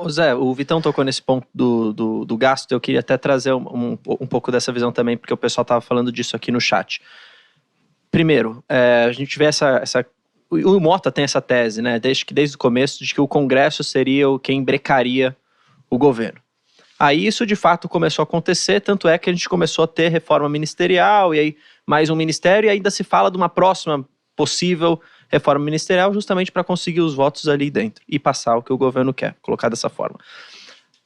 Ô Zé, o Vitão tocou nesse ponto do gasto, eu queria até trazer um pouco dessa visão também, porque o pessoal estava falando disso aqui no chat. Primeiro, a gente vê o Mota tem essa tese, né, desde o começo, de que o Congresso seria quem brecaria o governo. Aí isso de fato começou a acontecer, tanto é que a gente começou a ter reforma ministerial, e aí mais um ministério, e ainda se fala de uma próxima possível reforma ministerial, justamente para conseguir os votos ali dentro e passar o que o governo quer, colocar dessa forma.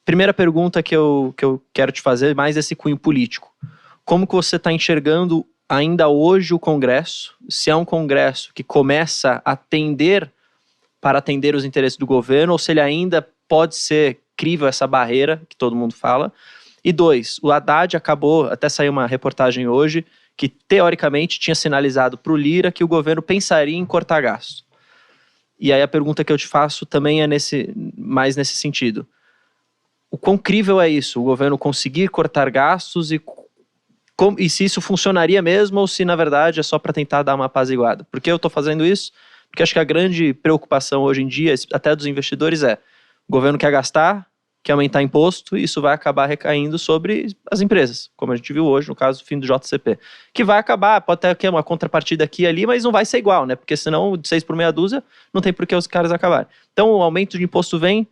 Primeira pergunta que eu quero te fazer, mais esse cunho político. Como que você está enxergando ainda hoje o Congresso? Se é um Congresso que começa a tender para atender os interesses do governo, ou se ele ainda pode ser crível essa barreira que todo mundo fala. E 2, o Haddad acabou, até saiu uma reportagem hoje, que teoricamente tinha sinalizado para o Lira que o governo pensaria em cortar gastos. E aí a pergunta que eu te faço também é mais nesse sentido. O quão crível é isso? O governo conseguir cortar gastos e se isso funcionaria mesmo ou se na verdade é só para tentar dar uma apaziguada? Por que eu estou fazendo isso? Porque acho que a grande preocupação hoje em dia, até dos investidores, é o governo quer gastar, quer aumentar imposto, e isso vai acabar recaindo sobre as empresas, como a gente viu hoje, no caso do fim do JCP. Que vai acabar, pode ter uma contrapartida aqui e ali, mas não vai ser igual, né? Porque senão, de 6 por meia dúzia, não tem por que os caras acabarem. Então, o aumento de imposto vem,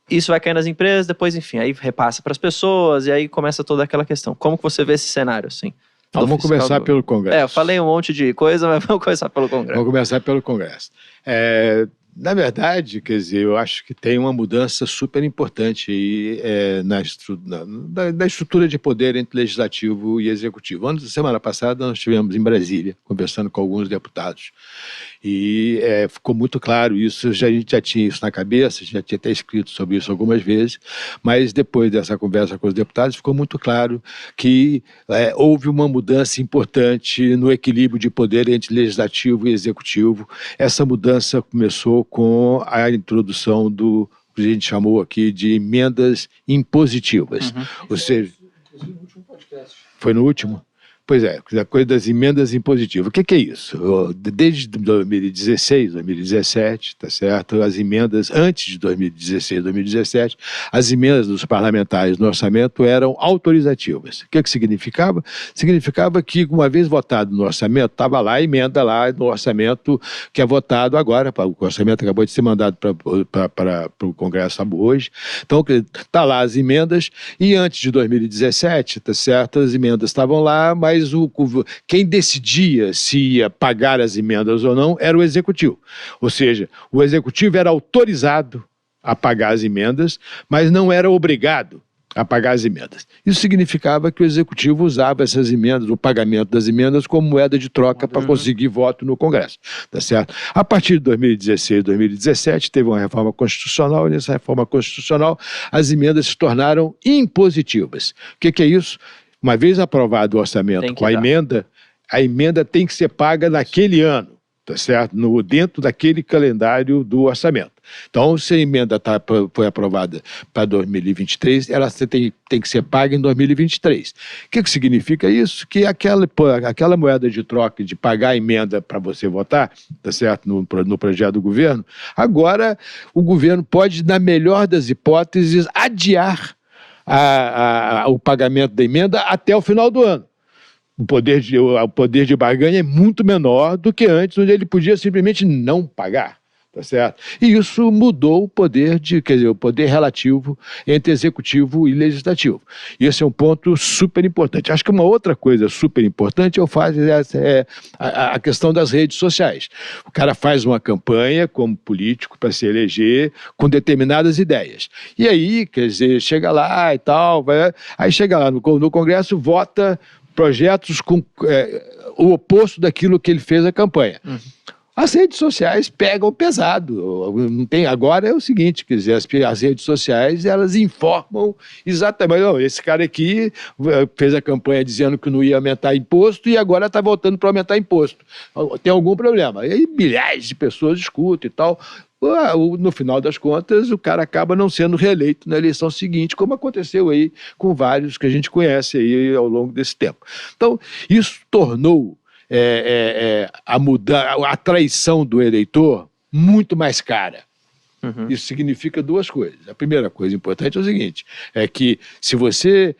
isso vai cair nas empresas, depois, enfim, aí repassa para as pessoas, e aí começa toda aquela questão. Como que você vê esse cenário, assim? Vamos começar pelo Congresso. Eu falei um monte de coisa, mas vamos começar pelo Congresso. Vamos começar pelo Congresso. Na verdade, quer dizer, eu acho que tem uma mudança super importante aí, na estrutura de poder entre legislativo e executivo. Semana passada nós estivemos em Brasília, conversando com alguns deputados, e ficou muito claro isso, a gente já tinha isso na cabeça, a gente já tinha até escrito sobre isso algumas vezes, mas depois dessa conversa com os deputados ficou muito claro que houve uma mudança importante no equilíbrio de poder entre legislativo e executivo. Essa mudança começou com a introdução do que a gente chamou aqui de emendas impositivas. Ou seja, foi no último? Pois é, a coisa das emendas impositivas. O que é isso? Desde 2016, 2017, tá certo? As emendas, antes de 2016, 2017, as emendas dos parlamentares no orçamento eram autorizativas. O que significava? Significava que, uma vez votado no orçamento, estava lá a emenda lá no orçamento que é votado agora, o orçamento acabou de ser mandado para o Congresso hoje. Então, está lá as emendas, e antes de 2017, tá certo? As emendas estavam lá, mas quem decidia se ia pagar as emendas ou não era o Executivo. Ou seja, o Executivo era autorizado a pagar as emendas, mas não era obrigado a pagar as emendas. Isso significava que o Executivo usava essas emendas, o pagamento das emendas, como moeda de troca para conseguir voto no Congresso. Tá certo? A partir de 2016, 2017, teve uma reforma constitucional, e nessa reforma constitucional as emendas se tornaram impositivas. O que é isso? Uma vez aprovado o orçamento com a emenda tem que ser paga naquele ano, tá certo? Dentro daquele calendário do orçamento. Então, se a emenda foi aprovada para 2023, ela tem que ser paga em 2023. O que significa isso? Que aquela moeda de troca de pagar a emenda para você votar, tá certo? No projeto do governo, agora o governo pode, na melhor das hipóteses, adiar o pagamento da emenda até o final do ano. O poder de barganha é muito menor do que antes, onde ele podia simplesmente não pagar. Tá certo? E isso mudou o poder o poder relativo entre executivo e legislativo. E esse é um ponto super importante. Acho que uma outra coisa super importante é a questão das redes sociais. O cara faz uma campanha como político para se eleger com determinadas ideias. E aí, quer dizer, chega lá e tal, aí chega lá no Congresso, vota projetos com o oposto daquilo que ele fez a campanha. As redes sociais pegam pesado. Agora é o seguinte, quer dizer, as redes sociais, elas informam exatamente, esse cara aqui fez a campanha dizendo que não ia aumentar imposto e agora está voltando para aumentar imposto. Tem algum problema? E aí milhares de pessoas escutam e tal. No final das contas, o cara acaba não sendo reeleito na eleição seguinte, como aconteceu aí com vários que a gente conhece aí ao longo desse tempo. Então, isso tornou a traição do eleitor muito mais cara. Uhum. Isso significa duas coisas. A primeira coisa importante é o seguinte, é que se você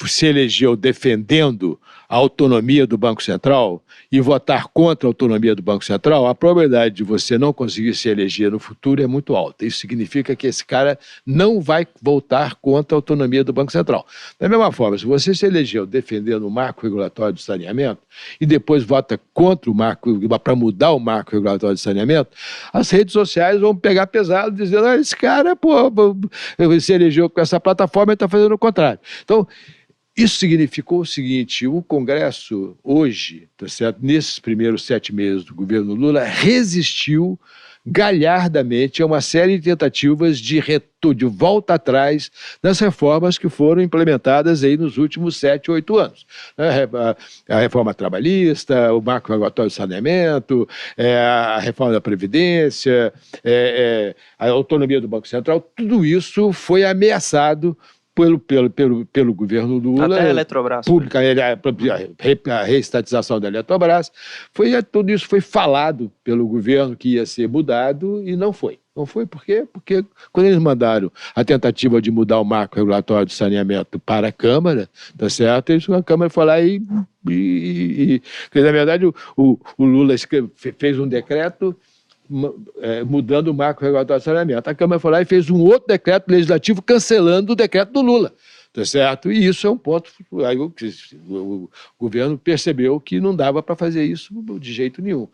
se elegeu defendendo a autonomia do Banco Central e votar contra a autonomia do Banco Central, a probabilidade de você não conseguir se eleger no futuro é muito alta. Isso significa que esse cara não vai votar contra a autonomia do Banco Central. Da mesma forma, se você se elegeu defendendo o marco regulatório de saneamento e depois vota contra o marco, para mudar o marco regulatório de saneamento, as redes sociais vão pegar pesado dizendo, esse cara, se elegeu com essa plataforma e está fazendo o contrário. Então, isso significou o seguinte, o Congresso hoje, tá certo, nesses primeiros 7 meses do governo Lula, resistiu galhardamente a uma série de tentativas de volta atrás das reformas que foram implementadas aí nos últimos 7, 8 anos. A reforma trabalhista, o marco regulatório de saneamento, a reforma da Previdência, a autonomia do Banco Central, tudo isso foi ameaçado pelo governo Lula. Até a Eletrobras. A reestatização da Eletrobras. Tudo isso foi falado pelo governo que ia ser mudado e não foi. Não foi por quê? Porque quando eles mandaram a tentativa de mudar o marco regulatório de saneamento para a Câmara, tá certo? A Câmara foi lá na verdade, o Lula fez um decreto mudando o marco regulatório de saneamento. A Câmara foi lá e fez um outro decreto legislativo cancelando o decreto do Lula, tá certo? E isso é um ponto. Aí o governo percebeu que não dava para fazer isso de jeito nenhum.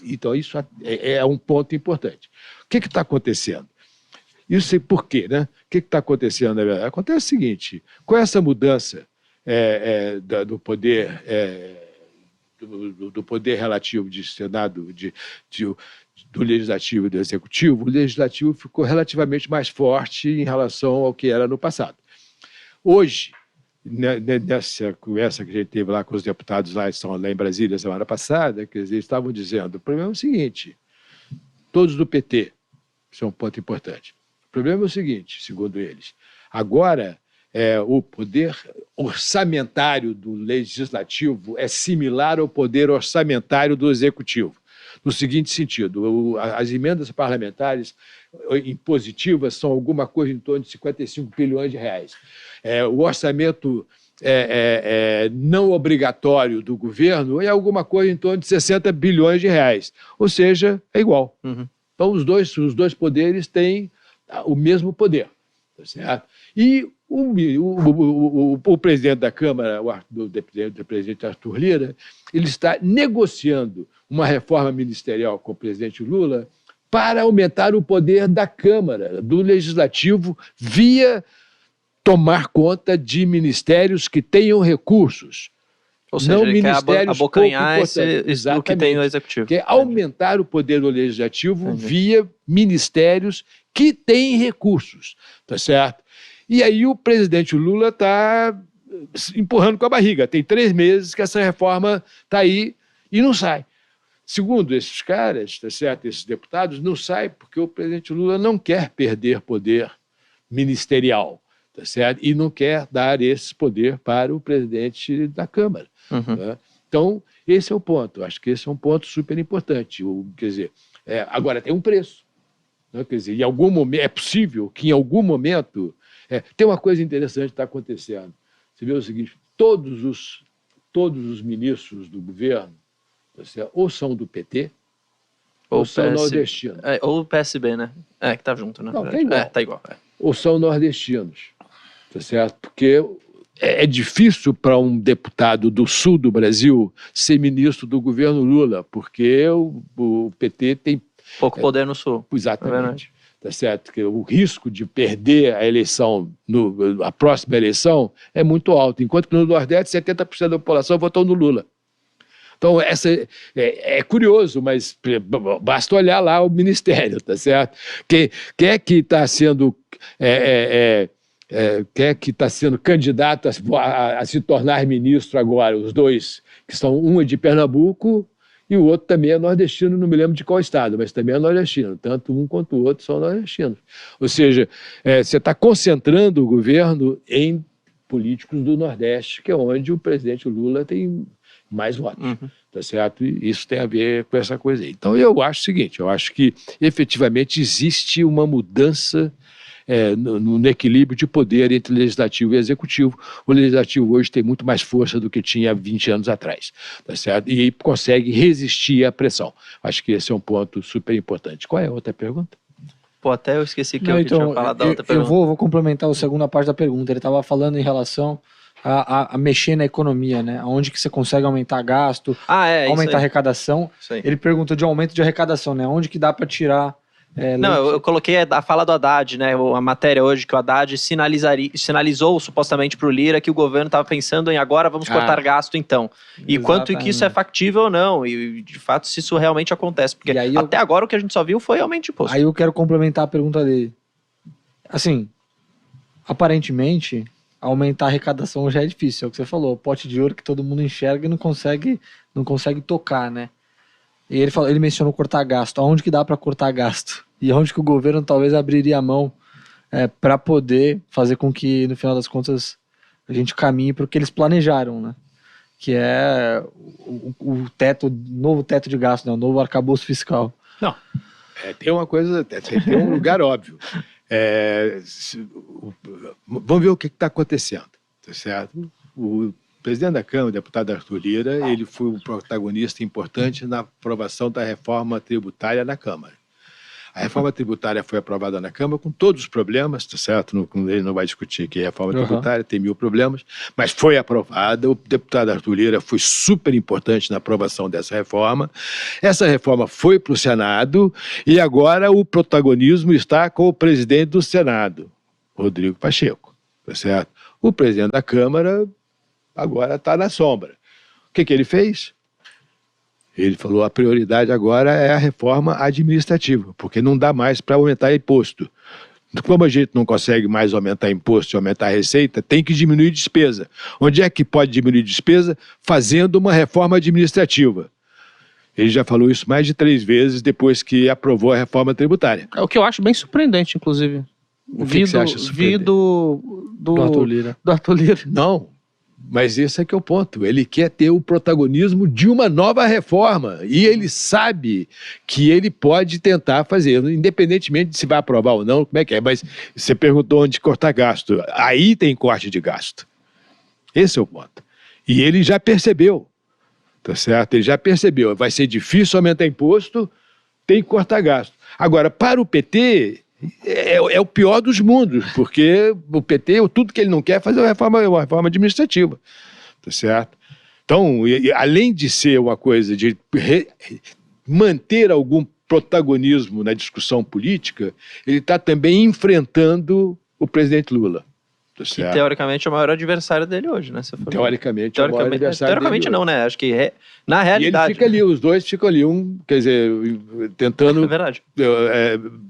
Então isso é um ponto importante. O que está acontecendo? Isso por quê, né? O que está acontecendo, na verdade? Acontece o seguinte, com essa mudança do poder... do poder relativo de Senado, do Legislativo e do Executivo, o Legislativo ficou relativamente mais forte em relação ao que era no passado. Hoje, nessa conversa que a gente teve lá com os deputados lá em Brasília semana passada, quer dizer, estavam dizendo, o problema é o seguinte, todos do PT, isso é um ponto importante, o problema é o seguinte, segundo eles, agora o poder orçamentário do Legislativo é similar ao poder orçamentário do Executivo. No seguinte sentido, as emendas parlamentares impositivas são alguma coisa em torno de 55 bilhões de reais. O orçamento não obrigatório do governo é alguma coisa em torno de 60 bilhões de reais. Ou seja, é igual. Uhum. Então, os dois poderes têm o mesmo poder. Tá certo? E o presidente da Câmara, o presidente Arthur Lira, ele está negociando uma reforma ministerial com o presidente Lula para aumentar o poder da Câmara, do Legislativo, via tomar conta de ministérios que tenham recursos. Ou seja, ele quer abocanhar o que tem no Executivo. Quer aumentar o poder do Legislativo via ministérios que têm recursos, tá certo? E aí o presidente Lula está empurrando com a barriga. Tem 3 meses que essa reforma está aí e não sai. Segundo esses caras, tá certo? Esses deputados, não sai porque o presidente Lula não quer perder poder ministerial, tá certo? E não quer dar esse poder para o presidente da Câmara. Uhum. Tá? Então, esse é o ponto. Acho que esse é um ponto super importante. Quer dizer, agora tem um preço. Né? Quer dizer, é possível que em algum momento... tem uma coisa interessante que está acontecendo. Você vê o seguinte, todos os ministros do governo, tá certo? Ou são do PT, ou são nordestinos. Ou o PSB, né? Que está junto, né? Não, tá igual. Tá igual. Ou são nordestinos, tá certo? Porque é difícil para um deputado do sul do Brasil ser ministro do governo Lula, porque o PT tem... pouco poder no sul. Exatamente. Tá certo? Que o risco de perder a eleição, a próxima eleição, é muito alto. Enquanto que no Nordeste, 70% da população votou no Lula. Então, é curioso, mas basta olhar lá o ministério, tá certo? Quem é que está sendo... quem é que está sendo candidato a se tornar ministro agora? Os dois, que são um é de Pernambuco e o outro também é nordestino, não me lembro de qual estado, mas também é nordestino. Tanto um quanto o outro são nordestinos. Ou seja, você está concentrando o governo em políticos do Nordeste, que é onde o presidente Lula tem mais votos. Uhum. tá certo? E isso tem a ver com essa coisa aí. Então, eu acho o seguinte, eu acho que efetivamente existe uma mudança no equilíbrio de poder entre legislativo e executivo. O legislativo hoje tem muito mais força do que tinha 20 anos atrás, tá certo? E consegue resistir à pressão. Acho que esse é um ponto super importante. Qual é a outra pergunta? Pô, até eu esqueci que eu tinha falado da outra pergunta. Eu vou complementar a segunda parte da pergunta. Ele estava falando em relação a mexer na economia, né? Onde que você consegue aumentar gasto, aumentar a arrecadação. Ele perguntou de aumento de arrecadação, né? Onde que dá para tirar... Não, eu coloquei a fala do Haddad, né? A matéria hoje que o Haddad sinalizou supostamente para o Lira que o governo estava pensando em agora vamos cortar gasto então. E Exatamente. quanto que isso é factível ou não. E de fato se isso realmente acontece. Porque até agora o que a gente só viu foi aumento de imposto. Aí eu quero complementar a pergunta dele. Assim, aparentemente, aumentar a arrecadação já é difícil. É o que você falou, pote de ouro que todo mundo enxerga e não consegue tocar, né? E ele mencionou cortar gasto. Aonde que dá para cortar gasto? E onde que o governo talvez abriria a mão para poder fazer com que, no final das contas, a gente caminhe para o que eles planejaram, né? Que é o novo teto de gasto, né? O novo arcabouço fiscal. Não, tem uma coisa, tem um lugar óbvio. Vamos ver o que está acontecendo, tá certo? O presidente da Câmara, o deputado Arthur Lira, ele foi um protagonista importante na aprovação da reforma tributária na Câmara. A reforma tributária foi aprovada na Câmara com todos os problemas, tá certo? Ele não vai discutir que a reforma tributária tem 1000 problemas, mas foi aprovada. O deputado Arthur Lira foi super importante na aprovação dessa reforma. Essa reforma foi para o Senado e agora o protagonismo está com o presidente do Senado, Rodrigo Pacheco, tá certo? O presidente da Câmara agora está na sombra. O que ele fez? Ele falou, a prioridade agora é a reforma administrativa, porque não dá mais para aumentar imposto. Como a gente não consegue mais aumentar imposto e aumentar a receita, tem que diminuir despesa. Onde é que pode diminuir despesa? Fazendo uma reforma administrativa. Ele já falou isso mais de 3 vezes depois que aprovou a reforma tributária. É o que eu acho bem surpreendente, inclusive. O que você acha surpreendente? Do Arthur Lira. Do Arthur Lira. Não. Mas esse é que é o ponto. Ele quer ter o protagonismo de uma nova reforma. E ele sabe que ele pode tentar fazer, independentemente de se vai aprovar ou não, como é que é. Mas você perguntou onde cortar gasto. Aí tem corte de gasto. Esse é o ponto. E ele já percebeu. Tá certo? Ele já percebeu. Vai ser difícil aumentar imposto, tem que cortar gasto. Agora, para o PT... É o pior dos mundos, porque o PT, tudo que ele não quer é fazer uma reforma administrativa, tá certo? Então, além de ser uma coisa de manter algum protagonismo na discussão política, ele está também enfrentando o presidente Lula. Tá que teoricamente é o maior adversário dele hoje, né? Teoricamente é o maior adversário teoricamente dele não, né? Acho que na realidade... E ele fica ali, os dois ficam ali, quer dizer, tentando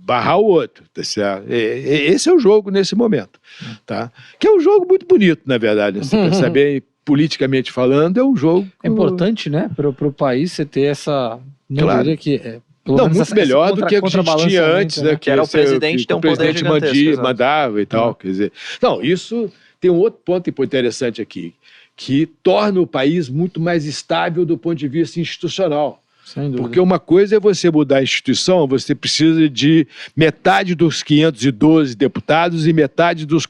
barrar o outro, tá certo? Esse é o jogo nesse momento, tá? Que é um jogo muito bonito, na verdade, você percebe, politicamente falando, é um jogo... É importante, né, para o país você ter essa... Claro. Diria que muito melhor do que a gente tinha antes, né? Que era o presidente ter um poder gigantesco. Mandava e tal, quer dizer... Não, isso tem um outro ponto interessante aqui, que torna o país muito mais estável do ponto de vista institucional. Sem dúvida. Porque uma coisa é você mudar a instituição, você precisa de metade dos 512 deputados e metade dos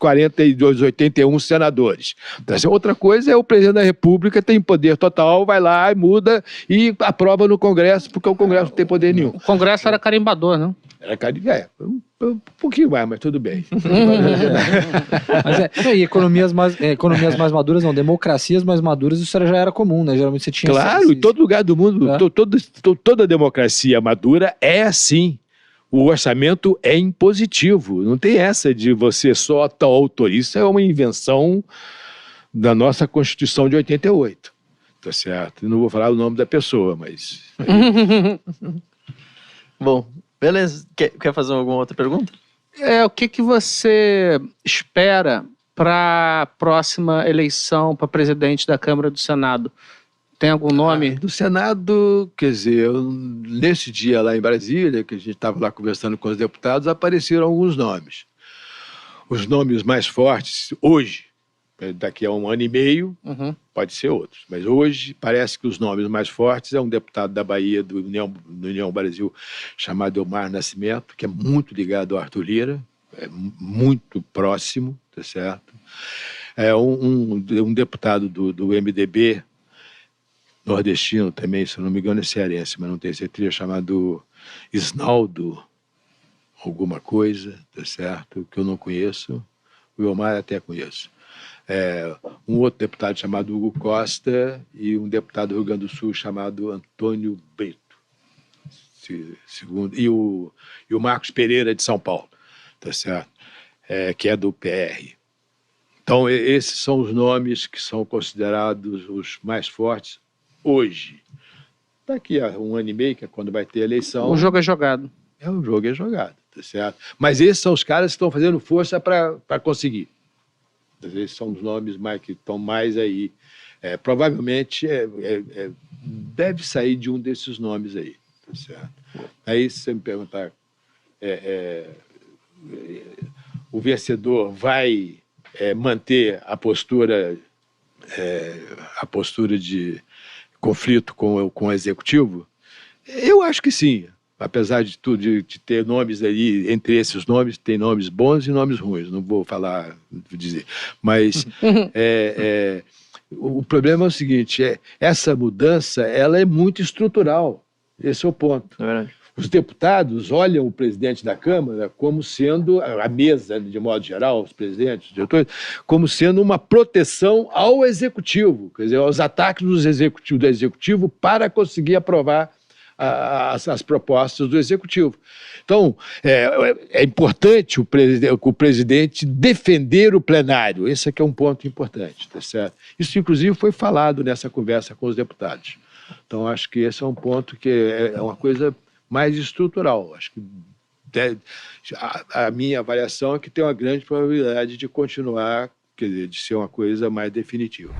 81 senadores. Então, outra coisa é o presidente da República tem poder total, vai lá e muda e aprova no Congresso, porque o Congresso não tem poder nenhum. O Congresso era carimbador, não? Era carimbador, um pouquinho mais, mas tudo bem. Mas e economias mais maduras, não, democracias mais maduras, isso já era comum, né? Geralmente você tinha... Claro, em todo lugar do mundo, toda democracia madura é assim. O orçamento é impositivo, não tem essa de você só autor. Isso é uma invenção da nossa Constituição de 88, tá certo? Eu não vou falar o nome da pessoa, mas... Bom, beleza. Quer fazer alguma outra pergunta? O que você espera para a próxima eleição para presidente da Câmara e do Senado? Tem algum nome? Do Senado, quer dizer, nesse dia lá em Brasília, que a gente estava lá conversando com os deputados, apareceram alguns nomes. Os nomes mais fortes hoje, Daqui a 1 ano e meio, Uhum. pode ser outros. Mas hoje parece que os nomes mais fortes é um deputado da Bahia, do União Brasil, chamado Elmar Nascimento, que é muito ligado ao Arthur Lira, é muito próximo, tá certo? É um deputado do MDB, nordestino também, se eu não me engano é cearense, mas não tenho certeza, chamado Isnaldo alguma coisa, tá certo? Que eu não conheço. O Elmar até conheço. Um outro deputado chamado Hugo Costa e um deputado do Rio Grande do Sul chamado Antônio Brito. E o Marcos Pereira de São Paulo, tá certo? Que é do PR. Então, esses são os nomes que são considerados os mais fortes hoje. Daqui a 1 ano e meio, que é quando vai ter a eleição... O jogo é jogado. O jogo é jogado, tá certo? Mas esses são os caras que estão fazendo força para conseguir. Esses são os nomes que estão mais aí. Provavelmente deve sair de um desses nomes aí, tá certo? Aí, se você me perguntar, o vencedor vai manter a postura de conflito com o executivo? Eu acho que sim. Apesar de tudo, de ter nomes ali, entre esses nomes, tem nomes bons e nomes ruins, não vou dizer. Mas o problema é o seguinte, essa mudança ela é muito estrutural, esse é o ponto. É verdade. Os deputados olham o presidente da Câmara como sendo, a mesa, de modo geral, os presidentes, os diretores, como sendo uma proteção ao executivo, quer dizer, aos ataques do executivo para conseguir aprovar as propostas do executivo. Então, é importante o presidente defender o plenário. Esse aqui é um ponto importante, tá certo? Isso, inclusive, foi falado nessa conversa com os deputados. Então, acho que esse é um ponto que é uma coisa mais estrutural. Acho que a minha avaliação é que tem uma grande probabilidade de continuar, quer dizer, de ser uma coisa mais definitiva.